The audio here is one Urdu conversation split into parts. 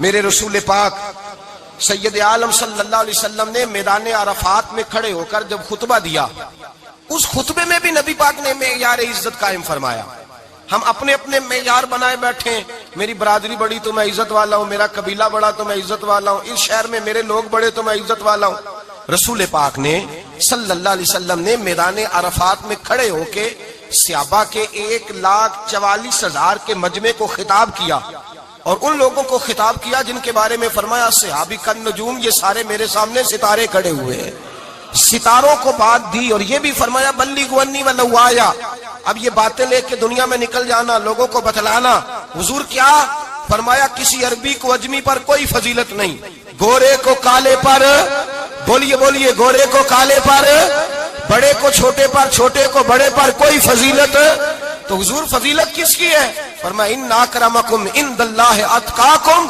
میرے رسول پاک سید عالم صلی اللہ علیہ وسلم نے میدان عرفات میں کھڑے ہو کر جب خطبہ دیا، اس خطبے میں بھی نبی پاک نے معیار عزت قائم فرمایا۔ ہم اپنے اپنے معیار بنائے بیٹھے، میری برادری بڑی تو میں عزت والا ہوں، میرا قبیلہ بڑا تو میں عزت والا ہوں، اس شہر میں میرے لوگ بڑے تو میں عزت والا ہوں۔ رسول پاک نے صلی اللہ علیہ وسلم نے میدان عرفات میں کھڑے ہو کے صحابہ کے 1,44,000 کے مجمع کو خطاب کیا، اور ان لوگوں کو خطاب کیا جن کے بارے میں فرمایا صحابی کن نجوم، یہ سارے میرے سامنے ستارے کھڑے ہوئے ہیں۔ ستاروں کو بات دی اور یہ بھی فرمایا بلغوا انی ولو آیا، اب یہ باتیں لے کے دنیا میں نکل جانا، لوگوں کو بتلانا۔ حضور کیا فرمایا؟ کسی عربی کو اجمی پر کوئی فضیلت نہیں، گورے کو کالے پر، بولیے بولیے، گورے کو کالے پر، بڑے کو چھوٹے پر، چھوٹے کو بڑے پر کوئی فضیلت۔ تو حضور فضیلت کس کی ہے؟ فرمایا ان اکرمکم عند اللہ اتقاکم،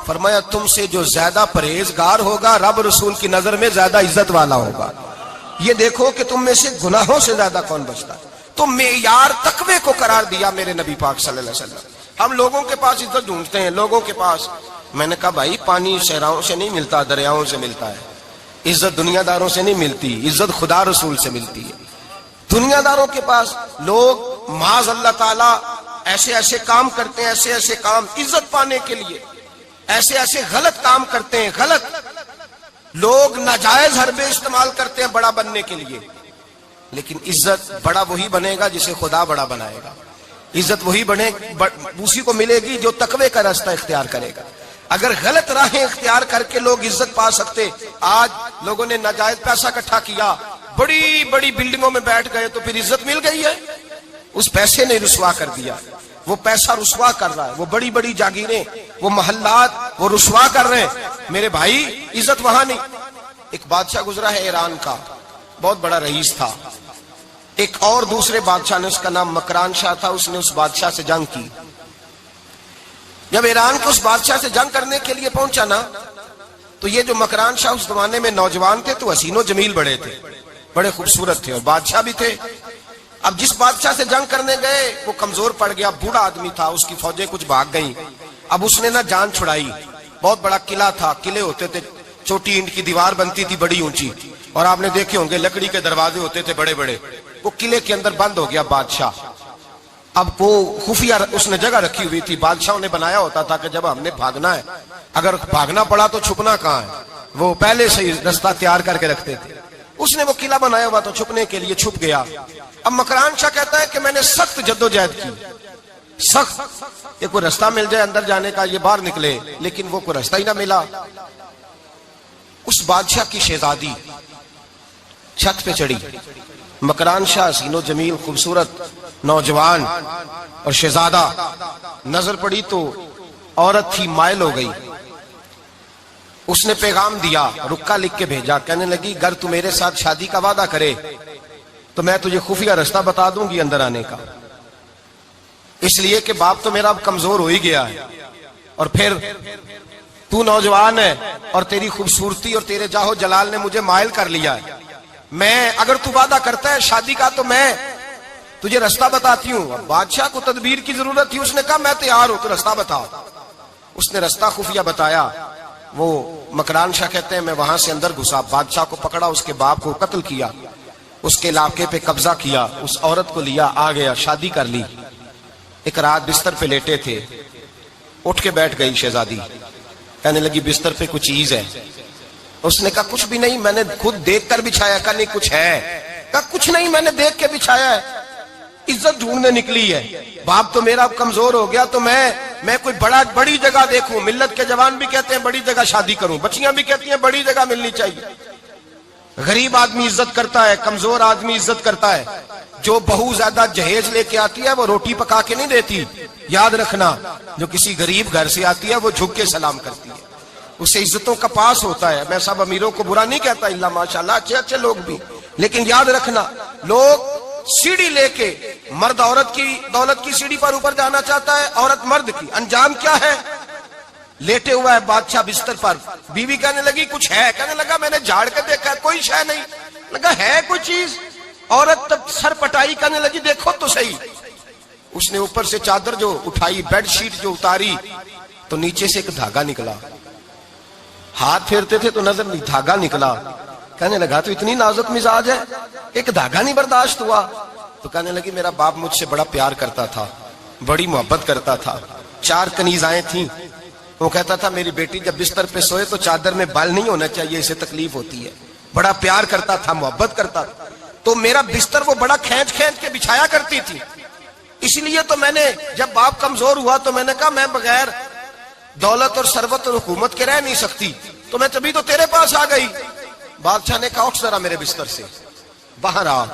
فرمایا تم سے جو زیادہ پرہیزگار ہوگا رب رسول کی نظر میں زیادہ عزت والا ہوگا۔ یہ دیکھو کہ تم میں سے گناہوں سے زیادہ کون بچتا ہے۔ تو معیار تقوی کو قرار دیا میرے نبی پاک صلی اللہ علیہ وسلم۔ ہم لوگوں کے پاس عزت ڈھونڈتے ہیں، لوگوں کے پاس، میں نے کہا بھائی پانی صحراؤں سے نہیں ملتا، دریاؤں سے ملتا ہے۔ عزت دنیا داروں سے نہیں ملتی، عزت خدا رسول سے ملتی ہے۔ دنیا داروں کے پاس لوگ معاذ اللہ تعالی ایسے ایسے کام کرتے ہیں، ایسے ایسے کام عزت پانے کے لیے، ایسے ایسے غلط کام کرتے ہیں، غلط لوگ ناجائز حربے استعمال کرتے ہیں بڑا بننے کے لیے۔ لیکن عزت بڑا وہی بنے گا جسے خدا بڑا بنائے گا، عزت وہی بنے اسی کو ملے گی جو تقوی کا راستہ اختیار کرے گا۔ اگر غلط راہیں اختیار کر کے لوگ عزت پا سکتے، آج لوگوں نے ناجائز پیسہ اکٹھا کیا، بڑی بڑی بلڈنگوں میں بیٹھ گئے تو پھر عزت مل گئی ہے؟ اس پیسے نے رسوا کر دیا، وہ پیسہ رسوا کر رہا ہے، وہ بڑی بڑی جاگیریں، وہ محلات وہ رسوا کر رہے ہیں۔ میرے بھائی عزت وہاں نہیں۔ ایک بادشاہ گزرا ہے ایران کا، بہت بڑا رئیس تھا۔ ایک اور دوسرے بادشاہ نے، اس کا نام مکران شاہ تھا، اس نے اس بادشاہ سے جنگ کی۔ جب ایران کو اس بادشاہ سے جنگ کرنے کے لیے پہنچا نا، تو یہ جو مکران شاہ اس زمانے میں نوجوان تھے تو حسین و جمیل بڑے تھے، بڑے خوبصورت تھے، اور بادشاہ بھی تھے۔ اب جس بادشاہ سے جنگ کرنے گئے وہ کمزور پڑ گیا، بوڑھا آدمی تھا، اس کی فوجیں کچھ بھاگ گئیں۔ اب اس نے نا جان چھڑائی، بہت بڑا قلعہ تھا، قلعے ہوتے تھے، چھوٹی اینٹ کی دیوار بنتی تھی بڑی اونچی، اور آپ نے دیکھے ہوں گے لکڑی کے دروازے ہوتے تھے بڑے بڑے۔ وہ قلعے کے اندر بند ہو گیا بادشاہ۔ اب وہ خفیہ اس نے جگہ رکھی ہوئی تھی، بادشاہوں نے بنایا ہوتا تھا کہ جب ہم نے بھاگنا ہے، اگر بھاگنا پڑا تو چھپنا کہاں ہے، وہ پہلے سے ہی رستہ تیار کر کے رکھتے تھے۔ اس نے وہ قلعہ بنایا ہوا تو چھپنے کے لیے چھپ گیا۔ اب مکران شاہ کہتا ہے کہ میں نے سخت جدوجہد کی، سخت، یہ کوئی رستہ مل جائے اندر جانے کا، یہ باہر نکلے، لیکن وہ کوئی رستہ ہی نہ ملا۔ اس بادشاہ کی شہزادی چھت پہ چڑھی، مکران شاہ حسین و جمیل خوبصورت نوجوان اور شہزادہ، نظر پڑی تو عورت تھی، مائل ہو گئی۔ اس نے پیغام دیا، رکا لکھ کے بھیجا، کہنے لگی اگر تو میرے ساتھ شادی کا وعدہ کرے تو میں تجھے خفیہ رستہ بتا دوں گی اندر آنے کا، اس لیے کہ باپ تو میرا اب کمزور ہو ہی گیا ہے، اور پھر تو نوجوان ہے اور تیری خوبصورتی اور تیرے جاہو جلال نے مجھے مائل کر لیا ہے۔ میں اگر تو وعدہ کرتا ہے شادی کا تو میں تجھے رستہ بتاتی ہوں۔ بادشاہ کو تدبیر کی ضرورت تھی، اس نے کہا میں تیار ہوں، تو رستہ بتاؤ۔ اس نے رستہ خفیہ بتایا۔ وہ مکران شاہ کہتے ہیں میں وہاں سے اندر گھسا، بادشاہ کو پکڑا، اس کے باپ کو قتل کیا، اس کے علاقے پہ قبضہ کیا، اس عورت کو لیا، آ گیا، شادی کر لی۔ ایک رات بستر پہ لیٹے تھے، اٹھ کے بیٹھ گئی شہزادی، کہنے لگی بستر پہ کچھ چیز ہے۔ اس نے کہا کچھ بھی نہیں، میں نے خود دیکھ کر بچھایا۔ کہا نہیں کچھ ہے۔ کہا کچھ نہیں، میں نے دیکھ کے بچھایا ہے، عزت ڈھونڈنے نکلی ہے، باپ تو میرا اب کمزور ہو گیا، تو میں کوئی بڑی جگہ دیکھوں۔ ملت کے جوان بھی کہتے ہیں بڑی جگہ شادی کروں، بچیاں بھی کہتی ہیں بڑی جگہ ملنی چاہیے۔ غریب آدمی عزت کرتا ہے، کمزور آدمی عزت کرتا ہے۔ جو بہو زیادہ جہیز لے کے آتی ہے وہ روٹی پکا کے نہیں دیتی، یاد رکھنا، جو کسی غریب گھر سے آتی ہے وہ جھک کے سلام کرتی ہے، اسے عزتوں کا پاس ہوتا ہے۔ میں سب امیروں کو برا نہیں کہتا، اللہ ماشاءاللہ اچھے اچھے لوگ بھی، لیکن یاد رکھنا لوگ سیڑھی لے کے، مرد عورت کی دولت کی سیڑھی پر اوپر جانا چاہتا ہے، عورت مرد کی، انجام کیا ہے؟ لیٹے ہوا ہے بادشاہ بستر پر، بیوی کہنے لگی کچھ ہے، کہنے لگا میں نے جھاڑ کے دیکھا ہے کوئی شے نہیں، لگا ہے کوئی چیز، عورت تب سر پٹائی، کہنے لگی دیکھو تو صحیح۔ اس نے اوپر سے چادر جو اٹھائی، بیڈ شیٹ جو اتاری، تو نیچے سے ایک دھاگا نکلا. ہاتھ پھیرتے تھے تو نظر نہیں, دھاگا نکلا. کہنے لگا تو اتنی نازک مزاج ہے, ایک دھاگا نہیں برداشت ہوا. تو کہنے لگی میرا باپ مجھ سے بڑا پیار کرتا تھا, بڑی محبت کرتا تھا. 4 کنیزائیں تھیں. وہ کہتا تھا میری بیٹی جب بستر پہ سوئے تو چادر میں بال نہیں ہونا چاہیے, اسے تکلیف ہوتی ہے. بڑا پیار کرتا تھا, محبت کرتا تھا. تو میرا بستر وہ بڑا کھینچ کھینچ کے بچھایا کرتی تھی. اس لیے تو میں نے جب باپ کمزور ہوا تو میں نے کہا میں بغیر دولت اور ثروت اور حکومت کے رہ نہیں سکتی, تو میں تبھی تو تیرے پاس آ گئی. بادشاہ نے کہا اٹھ ذرا میرے بستر سے, باہر آ.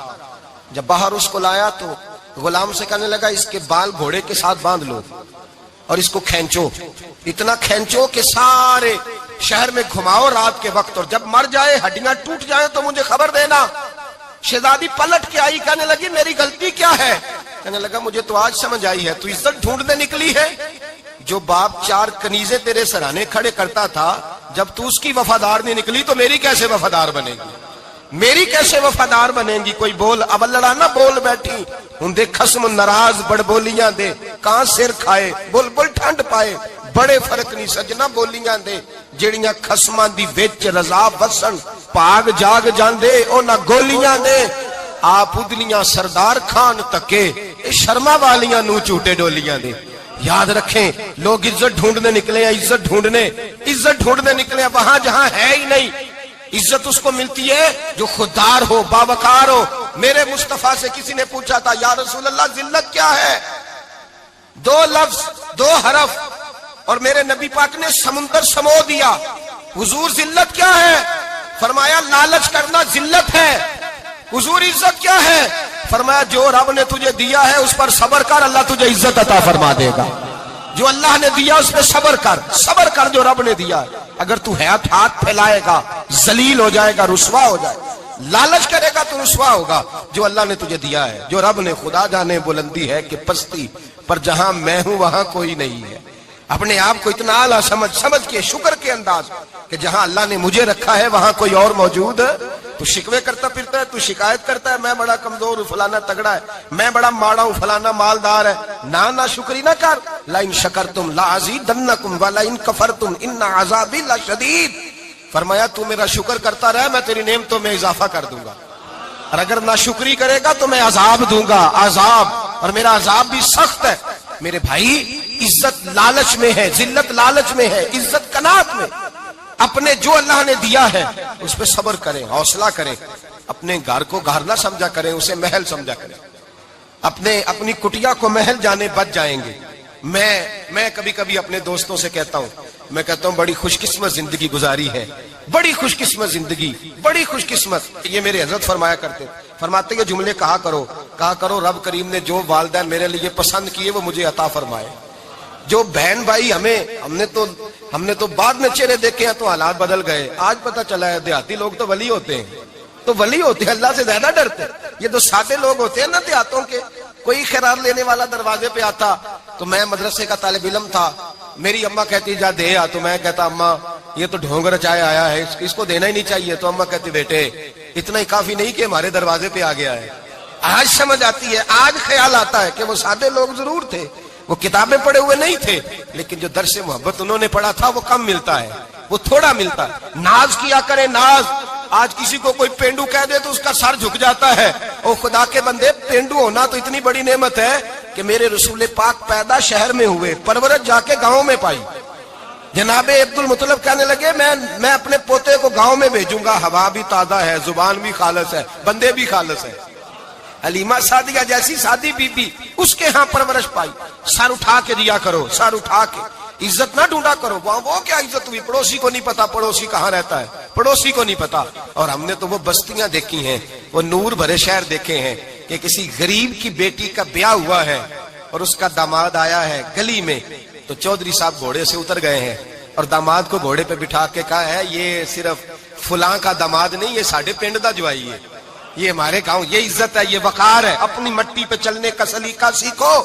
جب باہر اس کو لایا تو غلام سے کہنے لگا اس کے بال گھوڑے کے ساتھ باندھ لو اور اس کو کھینچو, اتنا کھینچو کہ سارے شہر میں گھماؤ رات کے وقت, اور جب مر جائے ہڈیاں ٹوٹ جائیں تو مجھے خبر دینا. شہزادی پلٹ کے آئی, کہنے لگی میری غلطی کیا ہے؟ کہنے لگا مجھے تو آج سمجھ آئی ہے, تو عزت ڈھونڈنے نکلی ہے. جو باپ 4 کنیزیں تیرے سرانے کھڑے کرتا تھا, جب تو اس کی وفادار نہیں نکلی تو میری کیسے وفادار بنے گی, میری کیسے وفادار بنے گی؟ کوئی بول اب لڑانا بول بیٹھی ہوں دے خصم ناراض بڑ بولیاں دے, کہاں سر کھائے بول بول ٹھنڈ پائے. بڑے فرق نہیں سجنا بولیاں دے جیڑیاں خصماں دی وچ رضا وسن, پاگ جاگ جاندے او نہ گولیاں دے. آپ ادلیاں سردار خان تکے شرما والیاں نو چوٹے ڈولیاں دے. یاد رکھیں لوگ عزت ڈھونڈنے نکلے ہیں, عزت ڈھونڈنے نکلے ہیں وہاں جہاں ہے ہی نہیں. عزت اس کو ملتی ہے جو خوددار ہو, باوقار ہو. میرے مصطفیٰ سے کسی نے پوچھا تھا یا رسول اللہ ذلت کیا ہے؟ 2 لفظ 2 حرف اور میرے نبی پاک نے سمندر سمو دیا. حضور ذلت کیا ہے؟ فرمایا لالچ کرنا ذلت ہے. حضور عزت کیا ہے؟ فرمایا جو رب نے تجھے دیا ہے اس پر صبر کر, اللہ تجھے عزت عطا فرما دے گا. جو اللہ نے دیا اس پہ صبر کر جو رب نے دیا. اگر تو ہاتھ پھیلائے گا ذلیل ہو جائے گا, رسوا ہو جائے گا. لالچ کرے گا تو رسوا ہوگا. جو اللہ نے تجھے دیا ہے, جو رب نے, خدا جانے بلندی ہے کہ پستی, پر جہاں میں ہوں وہاں کوئی نہیں ہے. اپنے آپ کو اتنا اعلیٰ سمجھ کے شکر کے انداز کہ جہاں اللہ نے مجھے رکھا ہے وہاں کوئی اور موجود. تو شکوے کرتا پھرتا ہے, تو شکایت کرتا ہے میں بڑا کمزور ہوں, فلانا تگڑا ہے, میں بڑا ماڑا ہوں, فلانا مالدار ہے. نہ شکری نہ کر. لئن شکرتم لازیدنکم ولئن کفرتم ان عذابی لشدید. فرمایا تو میرا شکر کرتا رہے, میں تیری نعمتوں میں اضافہ کر دوں گا, اور اگر نہ شکری کرے گا تو میں عذاب دوں گا, عذاب, اور میرا عذاب بھی سخت ہے. میرے بھائی عزت لالچ میں ہے, ذلت لالچ میں ہے, عزت قناعت میں. اپنے جو اللہ نے دیا ہے اس پہ صبر کریں, حوصلہ کریں. اپنے گھر کو گھر نہ سمجھا کریں, اسے محل سمجھا کریں. اپنی کٹیا کو محل جانے بچ جائیں گے. میں کبھی کبھی اپنے دوستوں سے کہتا ہوں بڑی خوش قسمت زندگی گزاری ہے, بڑی خوش قسمت زندگی, بڑی خوش قسمت. یہ میرے حضرت فرماتے یہ جملے کہا کرو رب کریم نے جو والدین میرے لیے پسند کیے وہ مجھے عطا فرمائے. جو بہن بھائی ہم نے تو بعد میں چہرے دیکھے ہیں تو حالات بدل گئے. آج پتہ چلا ہے دیہاتی لوگ تو ولی ہوتے ہیں, اللہ سے زیادہ ڈرتے. یہ تو سادے لوگ ہوتے ہیں نا دیہاتوں کے. کوئی خیرات لینے والا دروازے پہ آتا تو میں مدرسے کا طالب علم تھا, میری اماں کہتی جا دے آ, تو میں کہتا اماں یہ تو ڈھونگ رچائے آیا ہے, اس کو دینا ہی نہیں چاہیے. تو اماں کہتی بیٹے اتنا ہی کافی نہیں کہ ہمارے دروازے پہ آ گیا ہے. آج سمجھ آتی ہے, آج خیال آتا ہے کہ وہ سادے لوگ ضرور تھے, وہ کتابیں پڑھے ہوئے نہیں تھے, لیکن جو درس محبت انہوں نے پڑھا تھا وہ کم ملتا ہے, وہ تھوڑا ملتا ہے. ناز کیا کرے, ناز. آج کسی کو کوئی پینڈو کہہ دے تو اس کا سر جھک جاتا ہے. او خدا کے بندے, پینڈو ہونا تو اتنی بڑی نعمت ہے کہ میرے رسول پاک پیدا شہر میں ہوئے, پرورش جا کے گاؤں میں پائی. جناب عبد المطلب کہنے لگے میں اپنے پوتے کو گاؤں میں بھیجوں گا, ہوا بھی تازہ ہے, زبان بھی خالص ہے, بندے بھی خالص ہے. حلیمہ سعدیہ جیسی سادی بی بی, اس کے ہاں پرورش پائی. سر اٹھا کے دیا کرو, سر اٹھا کے. عزت نہ ڈھونڈا کرو, وہ کیا عزت ہوئی, پڑوسی کو نہیں پتا پڑوسی کہاں رہتا ہے, پڑوسی کو نہیں پتا. اور ہم نے تو وہ بستیاں دیکھی ہیں, وہ نور بھرے شہر دیکھے ہیں کہ کسی غریب کی بیٹی کا بیاہ ہوا ہے اور اس کا داماد آیا ہے گلی میں, تو چودھری صاحب گھوڑے سے اتر گئے ہیں اور داماد کو گھوڑے پہ بٹھا کے کہا ہے یہ صرف فلاں کا داماد نہیں, یہ ساڑھے پنڈ دا جوائی ہے, یہ ہمارے گاؤں, یہ عزت ہے, یہ وقار ہے. اپنی مٹی پہ چلنے کا سلیقہ سیکھو,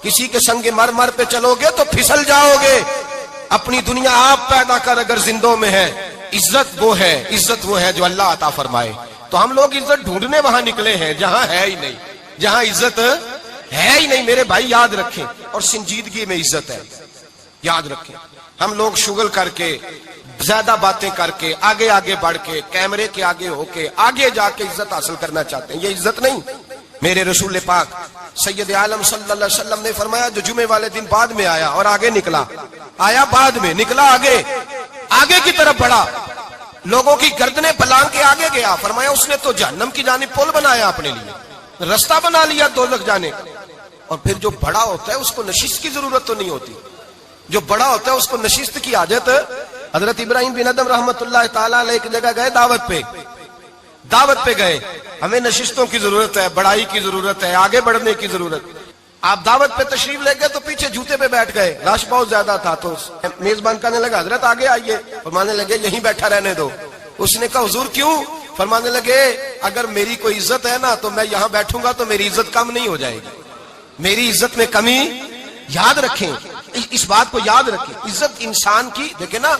کسی کے سنگ مرمر پہ چلو گے تو پھسل جاؤ گے. اپنی دنیا آپ پیدا کر اگر زندوں میں ہے. عزت وہ ہے جو اللہ عطا فرمائے. تو ہم لوگ عزت ڈھونڈنے وہاں نکلے ہیں جہاں ہے ہی نہیں, جہاں عزت ہے ہی نہیں. میرے بھائی یاد رکھیں, اور سنجیدگی میں عزت ہے, یاد رکھیں. ہم لوگ شغل کر کے زیادہ باتیں کر کے آگے آگے بڑھ کے کیمرے کے آگے ہو کے آگے جا کے عزت حاصل کرنا چاہتے ہیں. یہ عزت نہیں. میرے رسول پاک سید عالم صلی اللہ علیہ وسلم نے فرمایا جو جمعے والے دن بعد میں آیا اور آگے نکلا, آیا بعد میں, نکلا آگے کی طرف بڑھا, لوگوں کی گردنیں پلانگ کے آگے گیا, فرمایا اس نے تو جہنم کی جانب پل بنایا اپنے لیے, رستہ بنا لیا دوزخ جانے. اور پھر جو بڑا ہوتا ہے اس کو نشست کی ضرورت تو نہیں ہوتی. جو بڑا ہوتا ہے اس کو نشست کی حاجت. حضرت ابراہیم بن ادم رحمت اللہ تعالیٰ علیہ ایک جگہ گئے دعوت پہ گئے. ہمیں نشستوں کی ضرورت ہے, بڑائی کی ضرورت ہے, آگے بڑھنے کی ضرورت. آپ دعوت پہ تشریف لے گئے تو پیچھے جوتے پہ بیٹھ گئے, رش بہت زیادہ تھا. تو میزبان کہنے لگا حضرت آگے آئیے, فرمانے لگے یہیں بیٹھا رہنے دو. اس نے کہا حضور کیوں؟ فرمانے لگے اگر میری کوئی عزت ہے نا تو میں یہاں بیٹھوں گا تو میری عزت کم نہیں ہو جائے گی, میری عزت میں کمی. یاد رکھیں, اس بات کو یاد رکھیں. عزت انسان کی دیکھیں نا,